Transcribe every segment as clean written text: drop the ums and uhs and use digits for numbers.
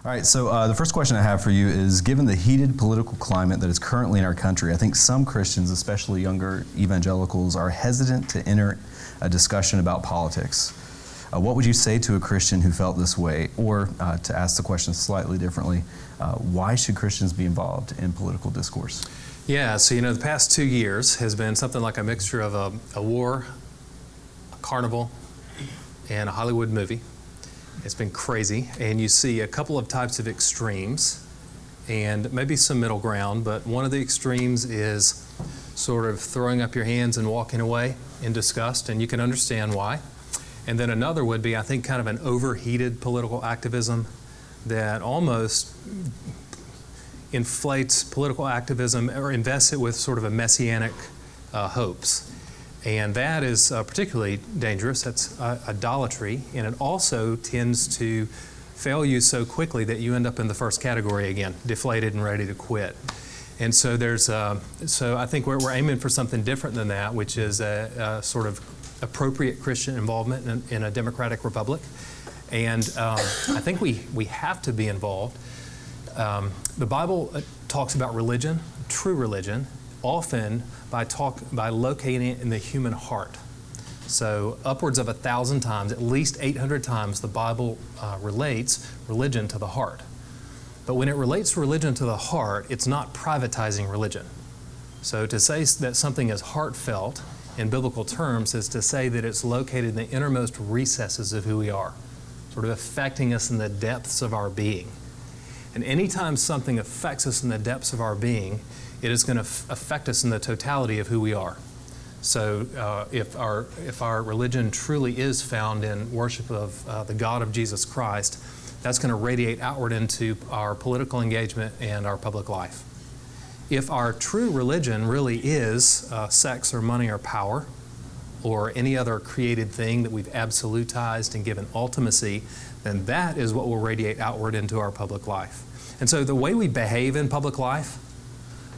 All right, so the first question I have for you is, given the heated political climate that is currently in our country, I think some Christians, especially younger evangelicals, are hesitant to enter a discussion about politics. What would you say to a Christian who felt this way? Or, to ask the question slightly differently, why should Christians be involved in political discourse? Yeah, so the past 2 years has been something like a mixture of a war, a carnival, and a Hollywood movie. It's been crazy, and you see a couple of types of extremes and maybe some middle ground, but one of the extremes is sort of throwing up your hands and walking away in disgust, and you can understand why. And then another would be, I think, kind of an overheated political activism that almost inflates political activism or invests it with sort of a messianic hopes. And that is particularly dangerous. That's idolatry, and it also tends to fail you so quickly that you end up in the first category again, deflated and ready to quit. And so so I think we're aiming for something different than that, which is a sort of appropriate Christian involvement in a democratic republic. And I think we have to be involved. The Bible talks about religion, true religion, often by locating it in the human heart. So upwards of 1,000 times, at least 800 times, the Bible relates religion to the heart. But when it relates religion to the heart, it's not privatizing religion. So to say that something is heartfelt in biblical terms is to say that it's located in the innermost recesses of who we are, sort of affecting us in the depths of our being. And anytime something affects us in the depths of our being, it is going to affect us in the totality of who we are. So if our religion truly is found in worship of the God of Jesus Christ, that's going to radiate outward into our political engagement and our public life. If our true religion really is sex or money or power or any other created thing that we've absolutized and given ultimacy, then that is what will radiate outward into our public life. And so the way we behave in public life,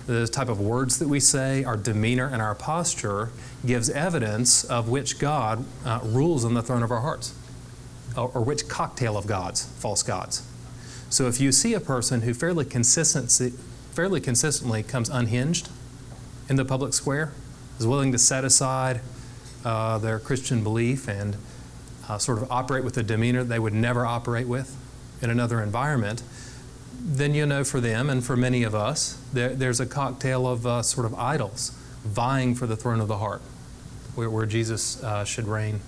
the type of words that we say, our demeanor and our posture gives evidence of which God rules on the throne of our hearts, or which cocktail of gods, false gods. So if you see a person who fairly consistently comes unhinged in the public square, is willing to set aside their Christian belief and sort of operate with a demeanor they would never operate with in another environment, then you know for them and for many of us, there's a cocktail of sort of idols vying for the throne of the heart, where Jesus should reign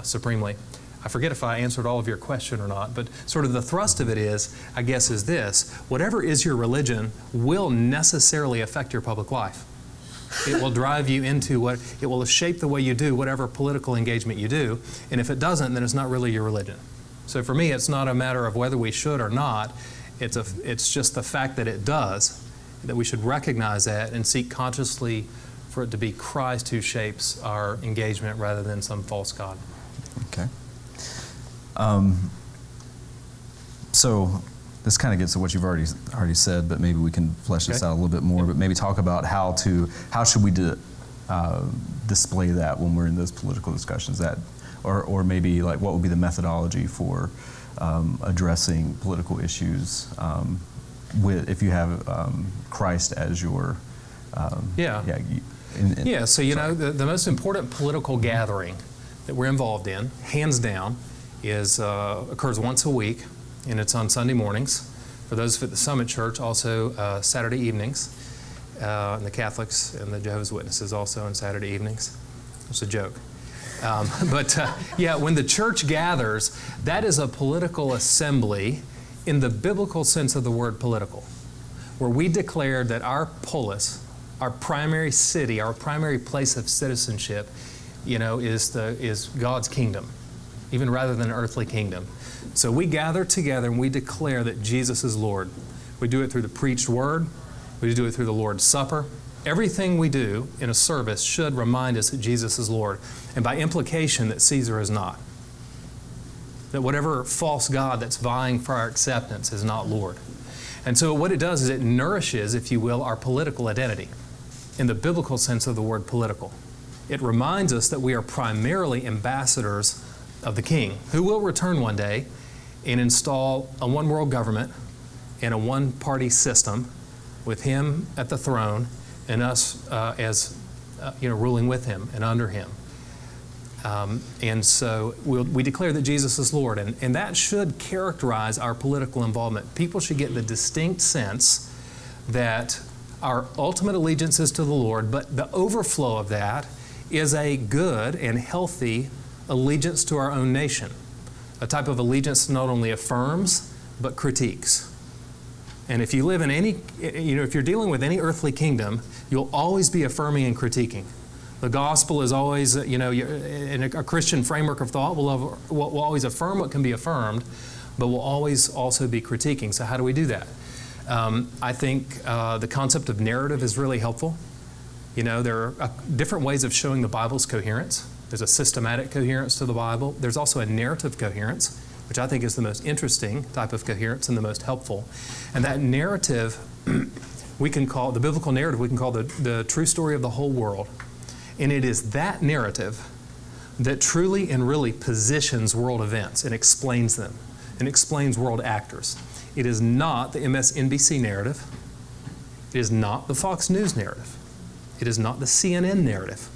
supremely. I forget if I answered all of your question or not, but sort of the thrust of it is, I guess, is this: whatever is your religion will necessarily affect your public life. It will drive you into it will shape the way you do whatever political engagement you do, and if it doesn't, then it's not really your religion. So for me, it's not a matter of whether we should or not. It's just the fact that it does, that we should recognize that and seek consciously for it to be Christ who shapes our engagement rather than some false god. Okay. So this kind of gets to what you've already said, but maybe we can flesh this out a little bit more. But maybe talk about how should we display that when we're in those political discussions, or maybe like what would be the methodology for addressing political issues if you have Christ as your So the most important political gathering that we're involved in, hands down, occurs once a week, and it's on Sunday mornings. For those at the Summit Church, also Saturday evenings, and the Catholics and the Jehovah's Witnesses also on Saturday evenings. It's a joke. When the church gathers, that is a political assembly in the biblical sense of the word political, where we declare that our polis, our primary city, our primary place of citizenship, is God's kingdom, even rather than an earthly kingdom. So we gather together and we declare that Jesus is Lord. We do it through the preached word. We do it through the Lord's Supper. Everything we do in a service should remind us that Jesus is Lord, and by implication that Caesar is not. That whatever false god that's vying for our acceptance is not Lord. And so what it does is it nourishes, if you will, our political identity in the biblical sense of the word political. It reminds us that we are primarily ambassadors of the King, who will return one day and install a one world government and a one party system with him at the throne and us as ruling with him and under him. And so we declare that Jesus is Lord, and that should characterize our political involvement. People should get the distinct sense that our ultimate allegiance is to the Lord, but the overflow of that is a good and healthy allegiance to our own nation, a type of allegiance that not only affirms, but critiques. And if you live in if you're dealing with any earthly kingdom, you'll always be affirming and critiquing. The gospel is always, in a Christian framework of thought, will always affirm what can be affirmed, but will always also be critiquing. So how do we do that? I think the concept of narrative is really helpful. There are different ways of showing the Bible's coherence. There's a systematic coherence to the Bible. There's also a narrative coherence, which I think is the most interesting type of coherence and the most helpful. And that narrative, the biblical narrative, we can call the true story of the whole world. And it is that narrative that truly and really positions world events and explains them and explains world actors. It is not the MSNBC narrative. It is not the Fox News narrative. It is not the CNN narrative.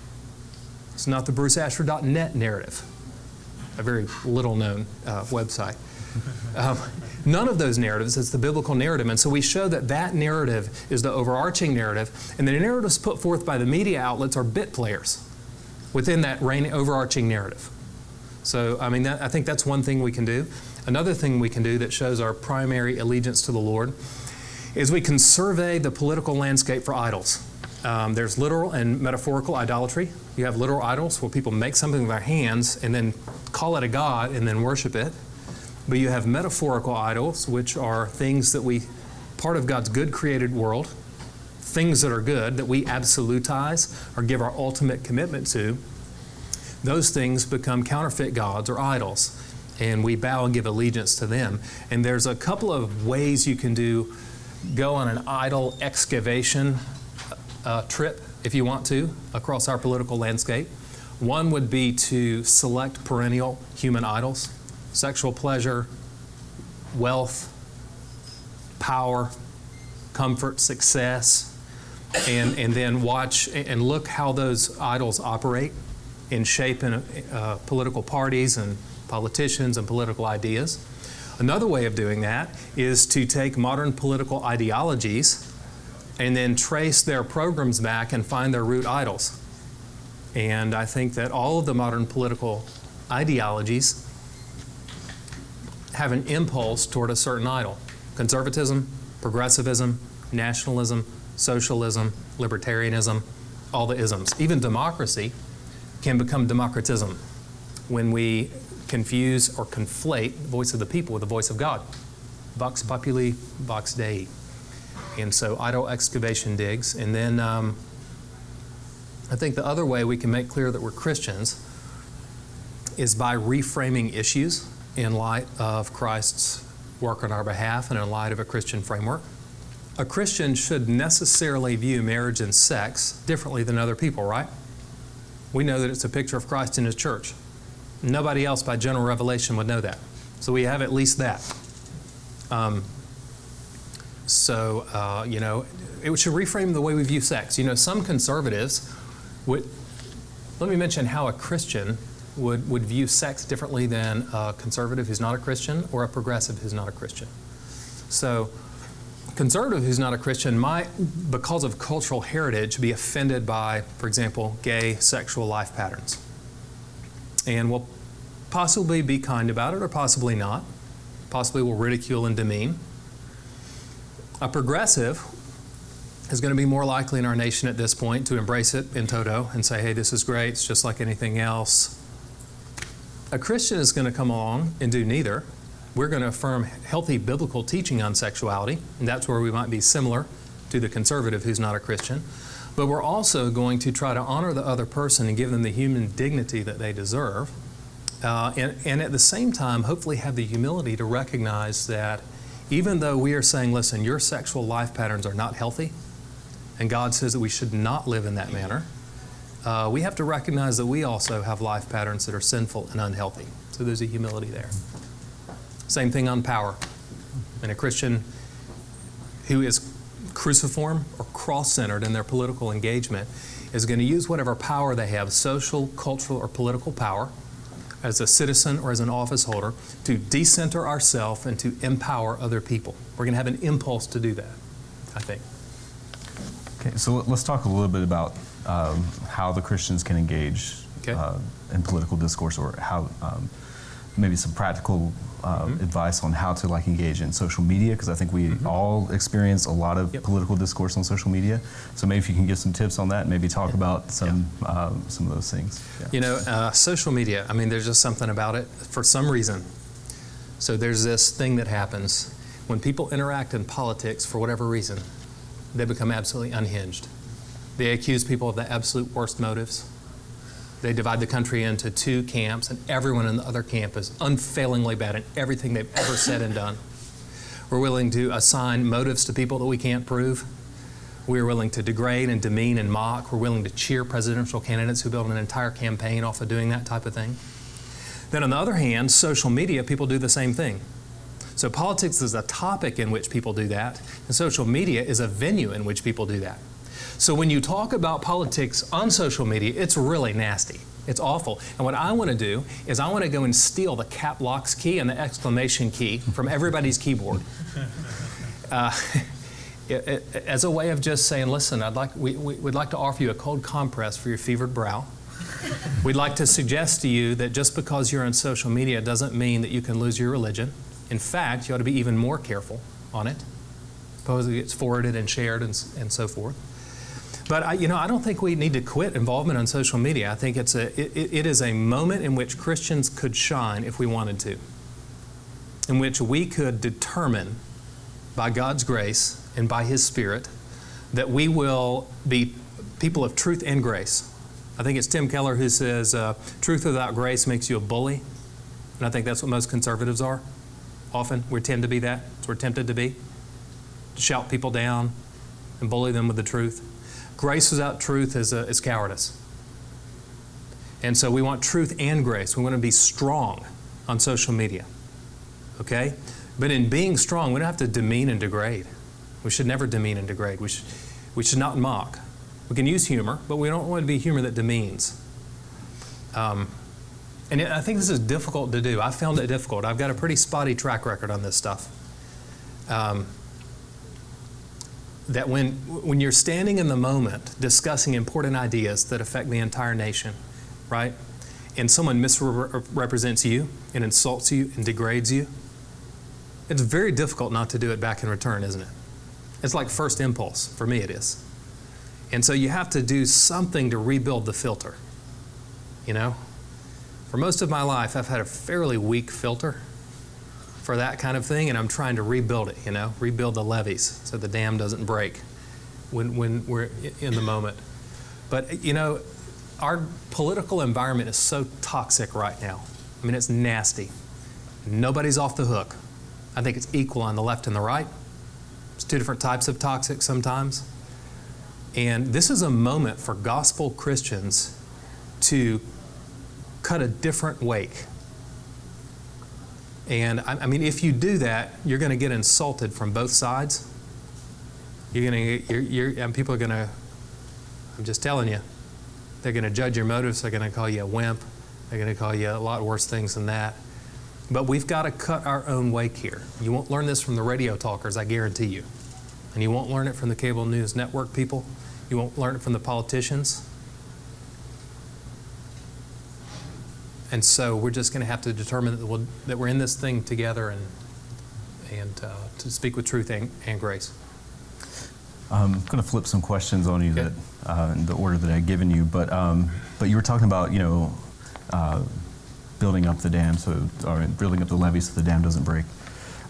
It's not the BruceAshford.net narrative, a very little-known website. None of those narratives is the biblical narrative, and so we show that narrative is the overarching narrative, and the narratives put forth by the media outlets are bit players within that overarching narrative. So, I think that's one thing we can do. Another thing we can do that shows our primary allegiance to the Lord is we can survey the political landscape for idols. There's literal and metaphorical idolatry. You have literal idols where people make something with their hands and then call it a god and then worship it. But you have metaphorical idols, which are things that part of God's good created world, things that are good, that we absolutize or give our ultimate commitment to. Those things become counterfeit gods or idols, and we bow and give allegiance to them. And there's a couple of ways you can go on an idol excavation trip, if you want to, across our political landscape. One would be to select perennial human idols, sexual pleasure, wealth, power, comfort, success, and then watch and look how those idols operate and shape in political parties and politicians and political ideas. Another way of doing that is to take modern political ideologies and then trace their programs back and find their root idols. And I think that all of the modern political ideologies have an impulse toward a certain idol. Conservatism, progressivism, nationalism, socialism, libertarianism, all the isms. Even democracy can become democratism when we confuse or conflate the voice of the people with the voice of God. Vox populi, vox Dei. And so idol excavation digs. And then I think the other way we can make clear that we're Christians is by reframing issues in light of Christ's work on our behalf and in light of a Christian framework. A Christian should necessarily view marriage and sex differently than other people, right? We know that it's a picture of Christ in His church. Nobody else by general revelation would know that. So we have at least that. It should reframe the way we view sex. Some conservatives let me mention how a Christian would view sex differently than a conservative who's not a Christian or a progressive who's not a Christian. So, conservative who's not a Christian might, because of cultural heritage, be offended by, for example, gay sexual life patterns. And will possibly be kind about it or possibly not. Possibly will ridicule and demean. A progressive is going to be more likely in our nation at this point to embrace it in toto and say, hey, this is great, it's just like anything else. A Christian is going to come along and do neither. We're going to affirm healthy biblical teaching on sexuality, and that's where we might be similar to the conservative who's not a Christian. But we're also going to try to honor the other person and give them the human dignity that they deserve. And at the same time, hopefully have the humility to recognize that even though we are saying, listen, your sexual life patterns are not healthy, and God says that we should not live in that manner, we have to recognize that we also have life patterns that are sinful and unhealthy. So there's a humility there. Same thing on power. And a Christian who is cruciform or cross-centered in their political engagement is going to use whatever power they have, social, cultural, or political power, as a citizen or as an office holder, to decenter ourselves and to empower other people. We're going to have an impulse to do that, I think. Okay, so let's talk a little bit about how the Christians can engage in political discourse, or how maybe some practical advice on how to engage in social media, because I think we all experience a lot of political discourse on social media. So maybe if you can give some tips on that, and maybe talk about some of those things. Yeah. You know, social media, I mean, there's just something about it for some reason. So there's this thing that happens when people interact in politics for whatever reason. They become absolutely unhinged. They accuse people of the absolute worst motives. They divide the country into two camps, and everyone in the other camp is unfailingly bad in everything they've ever said and done. We're willing to assign motives to people that we can't prove. We're willing to degrade and demean and mock. We're willing to cheer presidential candidates who build an entire campaign off of doing that type of thing. Then on the other hand, social media, people do the same thing. So politics is a topic in which people do that, and social media is a venue in which people do that. So when you talk about politics on social media, it's really nasty. It's awful. And what I want to do is I want to go and steal the cap locks key and the exclamation key from everybody's keyboard. As a way of just saying, listen, we'd like to offer you a cold compress for your fevered brow. We'd like to suggest to you that just because you're on social media doesn't mean that you can lose your religion. In fact, you ought to be even more careful on it. Suppose it gets forwarded and shared and so forth. But I don't think we need to quit involvement on social media. I think it is a moment in which Christians could shine if we wanted to, in which we could determine by God's grace and by His Spirit that we will be people of truth and grace. I think it's Tim Keller who says, truth without grace makes you a bully. And I think that's what most conservatives are. Often we tend to be that. That's what we're tempted to be. To shout people down and bully them with the truth. Grace without truth is cowardice. And so we want truth and grace. We want to be strong on social media. Okay? But in being strong, we don't have to demean and degrade. We should never demean and degrade. We should not mock. We can use humor, but we don't want to be humor that demeans. And I think this is difficult to do. I found it difficult. I've got a pretty spotty track record on this stuff. That when you're standing in the moment discussing important ideas that affect the entire nation, right? And someone misrepresents you and insults you and degrades you, it's very difficult not to do it back in return, isn't it? It's like first impulse. For me, it is. And so you have to do something to rebuild the filter, you know? For most of my life, I've had a fairly weak filter for that kind of thing, and I'm trying to rebuild it, rebuild the levees so the dam doesn't break when we're in the moment. But, our political environment is so toxic right now. I mean, it's nasty. Nobody's off the hook. I think it's equal on the left and the right. It's two different types of toxic sometimes. And this is a moment for gospel Christians to cut a different wake. And I mean, if you do that, you're going to get insulted from both sides. And people are going to, I'm just telling you, they're going to judge your motives. They're going to call you a wimp. They're going to call you a lot worse things than that. But we've got to cut our own wake here. You won't learn this from the radio talkers, I guarantee you. And you won't learn it from the cable news network people. You won't learn it from the politicians. And so we're just going to have to determine that we're in this thing together and to speak with truth and grace. I'm going to flip some questions on you that in the order that I've given you, but you were talking about building up the dam or building up the levee so the dam doesn't break.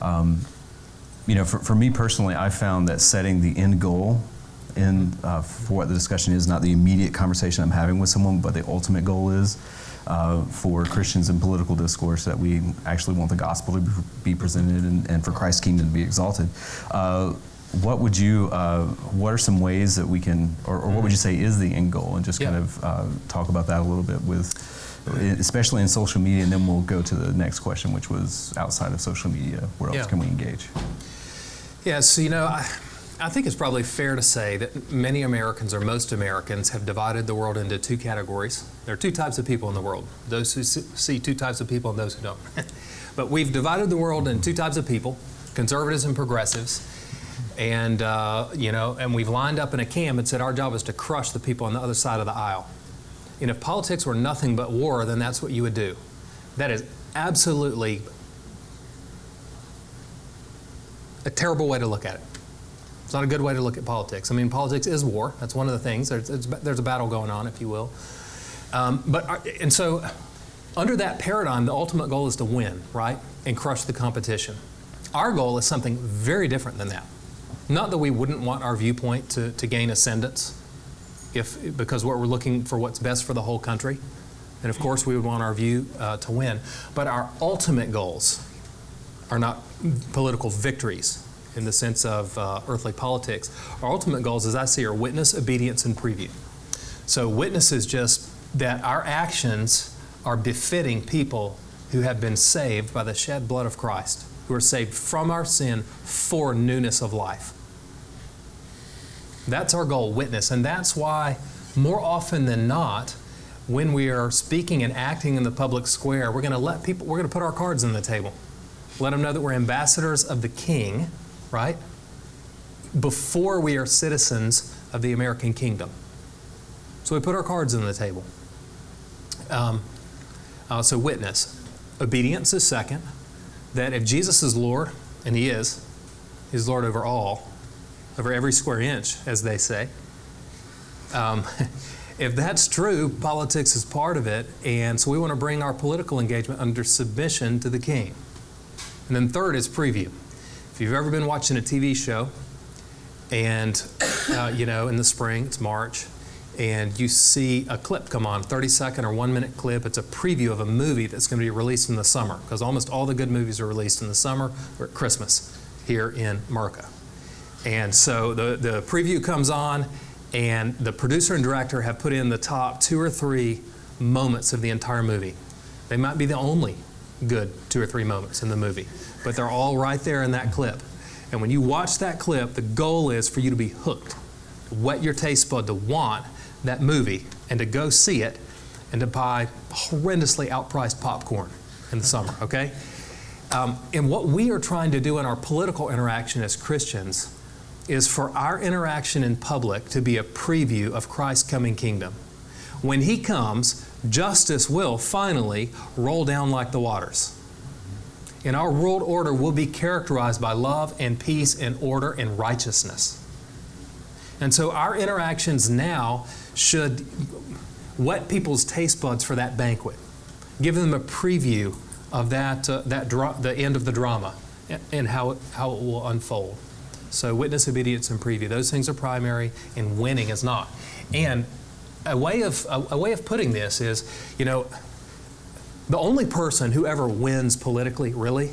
For me personally, I found that setting the end goal for what the discussion is, not the immediate conversation I'm having with someone, but the ultimate goal is for Christians in political discourse that we actually want the gospel to be presented and for Christ's kingdom to be exalted. What are some ways that we can, or what would you say is the end goal? And just kind of talk about that a little bit with especially in social media, and then we'll go to the next question, which was outside of social media, where else can we engage? Yeah, so I think it's probably fair to say that many Americans, or most Americans, have divided the world into two categories. There are two types of people in the world: those who see two types of people and those who don't. But we've divided the world into two types of people: conservatives and progressives. And and we've lined up in a camp and said our job is to crush the people on the other side of the aisle. And if politics were nothing but war, then that's what you would do. That is absolutely a terrible way to look at it. It's not a good way to look at politics. I mean, politics is war. That's one of the things. There's a battle going on, if you will. And so under that paradigm, the ultimate goal is to win, right? And crush the competition. Our goal is something very different than that. Not that we wouldn't want our viewpoint to gain ascendance, because we're looking for what's best for the whole country. And of course, we would want our view to win. But our ultimate goals are not political victories in the sense of earthly politics. Our ultimate goals, as I see, are witness, obedience, and preview. So witness is just that our actions are befitting people who have been saved by the shed blood of Christ, who are saved from our sin for newness of life. That's our goal, witness. And that's why, more often than not, when we are speaking and acting in the public square, we're going to put our cards on the table. Let them know that we're ambassadors of the King, right? Before we are citizens of the American kingdom. So we put our cards on the table. So witness. Obedience is second. That if Jesus is Lord, and He is, He's Lord over all, over every square inch, as they say. If that's true, politics is part of it, and so we want to bring our political engagement under submission to the King. And then third is preview. If you've ever been watching a TV show, and in the spring, it's March, and you see a clip come on, 30-second or 1-minute clip. It's a preview of a movie that's going to be released in the summer, because almost all the good movies are released in the summer or at Christmas here in America. And so the preview comes on, and the producer and director have put in the top 2 or 3 moments of the entire movie. They might be the only good 2 or 3 moments in the movie, but they're all right there in that clip. And when you watch that clip, the goal is for you to be hooked, to whet your taste bud, to want that movie, and to go see it, and to buy horrendously outpriced popcorn in the summer, okay? And what we are trying to do in our political interaction as Christians is for our interaction in public to be a preview of Christ's coming kingdom. When He comes, justice will finally roll down like the waters. And our world order will be characterized by love and peace and order and righteousness. And so our interactions now should whet people's taste buds for that banquet, give them a preview of the end of the drama and how it will unfold. So witness, obedience, and preview. Those things are primary, and winning is not. And a way of putting this is, the only person who ever wins politically, really,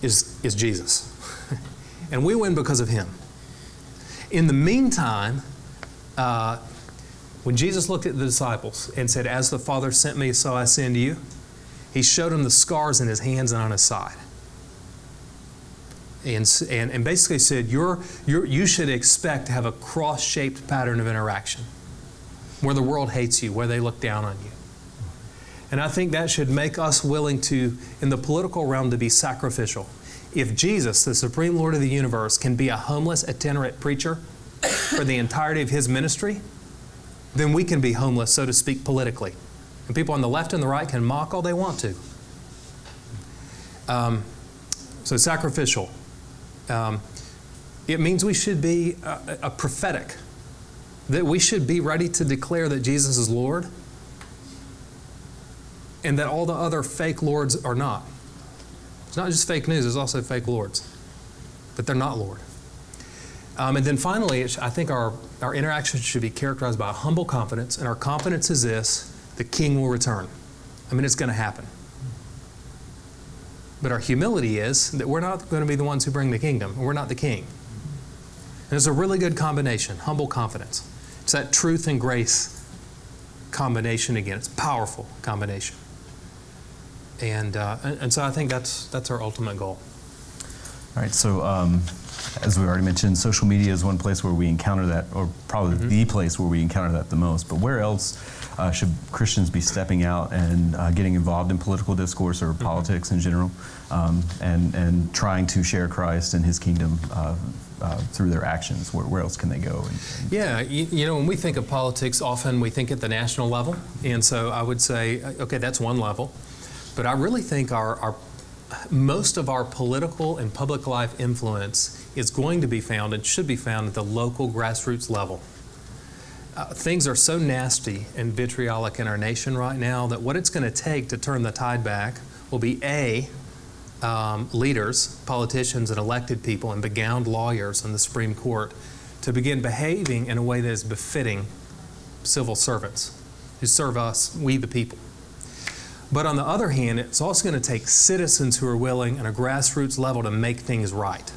is Jesus. And we win because of Him. In the meantime, when Jesus looked at the disciples and said, "As the Father sent me, so I send you," He showed them the scars in His hands and on His side. And basically said, you should expect to have a cross-shaped pattern of interaction where the world hates you, where they look down on you. And I think that should make us willing to, in the political realm, to be sacrificial. If Jesus, the Supreme Lord of the universe, can be a homeless, itinerant preacher for the entirety of His ministry, then we can be homeless, so to speak, politically. And people on the left and the right can mock all they want to. So sacrificial. It means we should be a prophetic, that we should be ready to declare that Jesus is Lord and that all the other fake lords are not. It's not just fake news, there's also fake lords, that they're not Lord. And then finally, I think our interaction should be characterized by a humble confidence, and our confidence is this: the King will return. I mean, it's going to happen. But our humility is that we're not going to be the ones who bring the kingdom. We're not the King. And it's a really good combination, humble confidence. It's that truth and grace combination again. It's a powerful combination. And so I think that's our ultimate goal. All right, so as we already mentioned, social media is one place where we encounter that, or probably the place where we encounter that the most. But where else should Christians be stepping out and getting involved in political discourse or politics in general, and trying to share Christ and His kingdom through their actions? Where else can they go? Yeah, you know, when we think of politics, often we think at the national level. And so I would say, okay, that's one level. But I really think most of our political and public life influence is going to be found and should be found at the local grassroots level. Things are so nasty and vitriolic in our nation right now that what it's going to take to turn the tide back will be leaders, politicians, and elected people and begowned lawyers in the Supreme Court to begin behaving in a way that is befitting civil servants who serve us, we the people. But on the other hand, it's also going to take citizens who are willing at a grassroots level to make things right.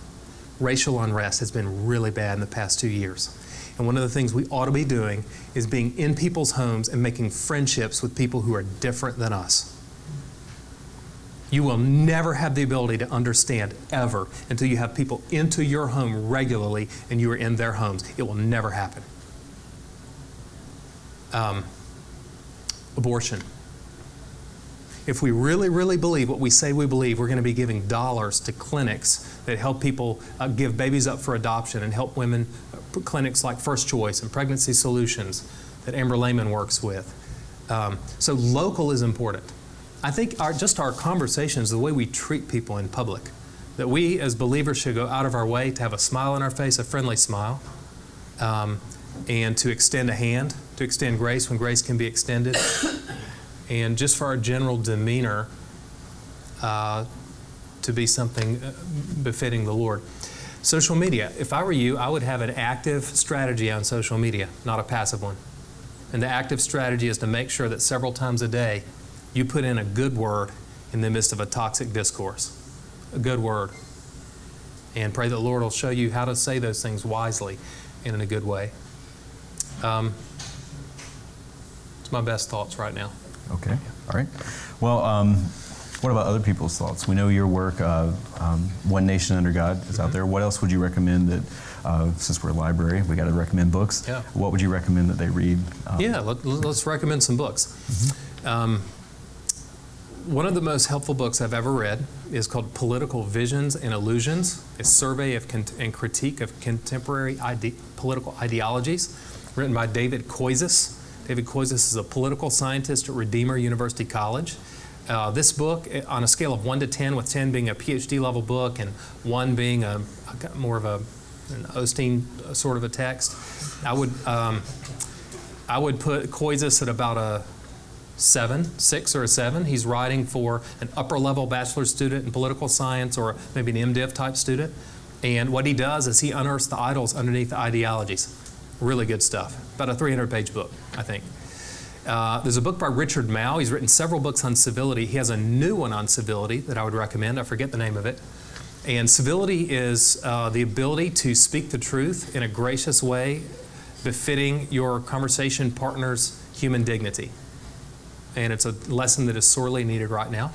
Racial unrest has been really bad in the past 2 years. And one of the things we ought to be doing is being in people's homes and making friendships with people who are different than us. You will never have the ability to understand ever until you have people into your home regularly and you are in their homes. It will never happen. Abortion. If we really, really believe what we say we believe, we're going to be giving dollars to clinics that help people give babies up for adoption and help women, clinics like First Choice and Pregnancy Solutions that Amber Lehman works with. So local is important. I think our conversations, the way we treat people in public, that we as believers should go out of our way to have a smile on our face, a friendly smile, and to extend a hand, to extend grace when grace can be extended. And just for our general demeanor to be something befitting the Lord. Social media. If I were you, I would have an active strategy on social media, not a passive one. And the active strategy is to make sure that several times a day you put in a good word in the midst of a toxic discourse. A good word. And pray that the Lord will show you how to say those things wisely and in a good way. It's my best thoughts right now. Okay, all right. Well, what about other people's thoughts? We know your work, One Nation Under God, is out there. What else would you recommend that, since we're a library, we got to recommend books. Yeah. What would you recommend that they read? Let's recommend some books. One of the most helpful books I've ever read is called Political Visions and Illusions, a survey and critique of contemporary political ideologies, written by David Koizis. David Koizis is a political scientist at Redeemer University College. This book, on a scale of 1 to 10, with 10 being a PhD level book and 1 being more of an Osteen sort of a text, I would put Koizis at about a 6 or a 7. He's writing for an upper level bachelor's student in political science or maybe an MDiv type student. And what he does is he unearths the idols underneath the ideologies. Really good stuff. About a 300-page book, I think. There's a book by Richard Mao. He's written several books on civility. He has a new one on civility that I would recommend. I forget the name of it. And civility is the ability to speak the truth in a gracious way, befitting your conversation partner's human dignity. And it's a lesson that is sorely needed right now.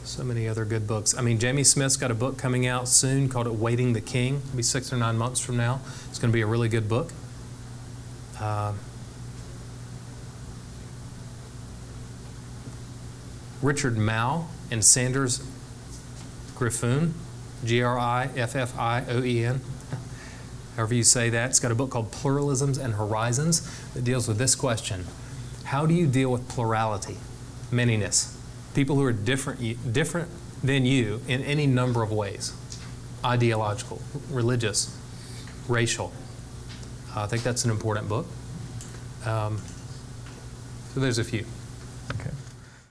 So many other good books. I mean, Jamie Smith's got a book coming out soon called Awaiting the King. It'll be 6 or 9 months from now. It's going to be a really good book. Richard Mao and Sanders Griffioen, Griffioen, however you say that. It's got a book called Pluralisms and Horizons that deals with this question. How do you deal with plurality, manyness? People who are different than you in any number of ways. Ideological, religious, racial. I think that's an important book. So there's a few.